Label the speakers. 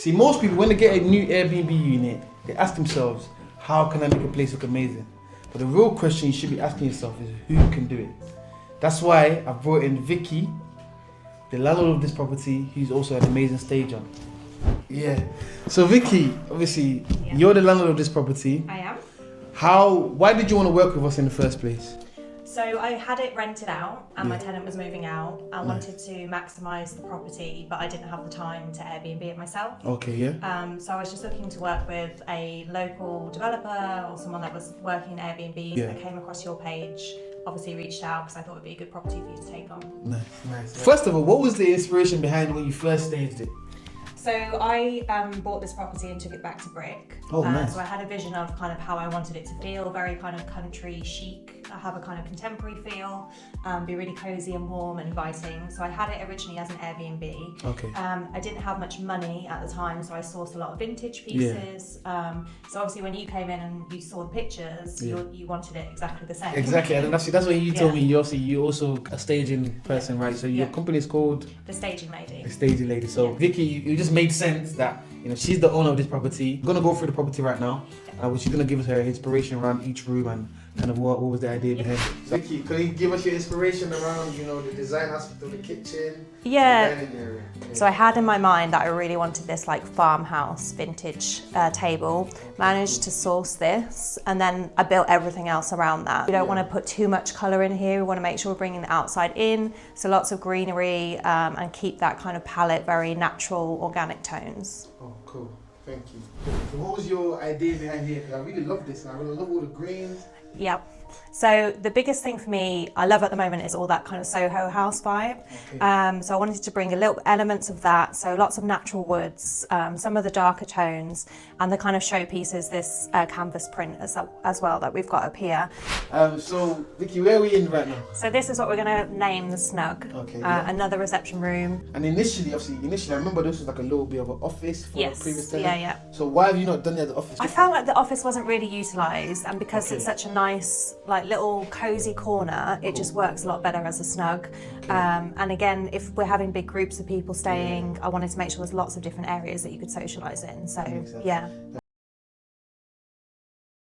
Speaker 1: See, most people, when they get a new Airbnb unit, they ask themselves, how can I make a place look amazing? But the real question you should be asking yourself is, who can do it? That's why I brought in Vicky, the landlord of this property, who's also an amazing stager. Yeah. So Vicky, obviously, you're the landlord of this property.
Speaker 2: I am.
Speaker 1: Why did you want to work with us in the first place?
Speaker 2: So I had it rented out and my tenant was moving out. I wanted to maximise the property, but I didn't have the time to Airbnb it myself.
Speaker 1: Okay, yeah.
Speaker 2: So I was just looking to work with a local developer or someone that was working in Airbnb.
Speaker 1: Yeah.
Speaker 2: I came across your page, obviously reached out because I thought it would be a good property for you to take on.
Speaker 1: Nice. First of all, what was the inspiration behind when you first staged it?
Speaker 2: So I bought this property and took it back to brick.
Speaker 1: Oh, nice.
Speaker 2: So I had a vision of kind of how I wanted it to feel, very kind of country chic. I have a kind of contemporary feel, be really cozy and warm and inviting. So I had it originally as an Airbnb.
Speaker 1: Okay.
Speaker 2: I didn't have much money at the time, so I sourced a lot of vintage pieces. So obviously when you came in and you saw the pictures, you wanted it exactly the same.
Speaker 1: Exactly, and that's when you told me you're also a staging person, right? So your company is called?
Speaker 2: The Staging Lady.
Speaker 1: The Staging Lady. So Vicky, it just made sense that she's the owner of this property. We're gonna go through the property right now, which she's gonna give us her inspiration around each room and kind of what was the idea behind it. So Vicky, can you give us your inspiration around the design aspect of the kitchen?
Speaker 2: Yeah.
Speaker 1: The dining area?
Speaker 2: So I had in my mind that I really wanted this like farmhouse vintage table. Managed to source this, and then I built everything else around that. We don't want to put too much colour in here. We want to make sure we're bringing the outside in, so lots of greenery and keep that kind of palette very natural, organic tones.
Speaker 1: Oh, cool. Thank you. So what was your idea behind here? Because I really love this, and I really love all the greens.
Speaker 2: Yep. So the biggest thing for me, I love at the moment, is all that kind of Soho house vibe. Okay. So I wanted to bring a little elements of that. So lots of natural woods, some of the darker tones, and the kind of showpieces, this canvas print as well that we've got up here.
Speaker 1: So Vicky, where are we in right now?
Speaker 2: So this is what we're going to name the snug.
Speaker 1: Okay.
Speaker 2: Another reception room.
Speaker 1: And initially, I remember this was like a little bit of an office for the previous tenant.
Speaker 2: Yeah.
Speaker 1: So why have you not done it as an office?
Speaker 2: I felt like the office wasn't really utilised, and because it's such a nice, like little cozy corner, it just works a lot better as a snug. Okay. And again, if we're having big groups of people staying, I wanted to make sure there's lots of different areas that you could socialise in. So yeah.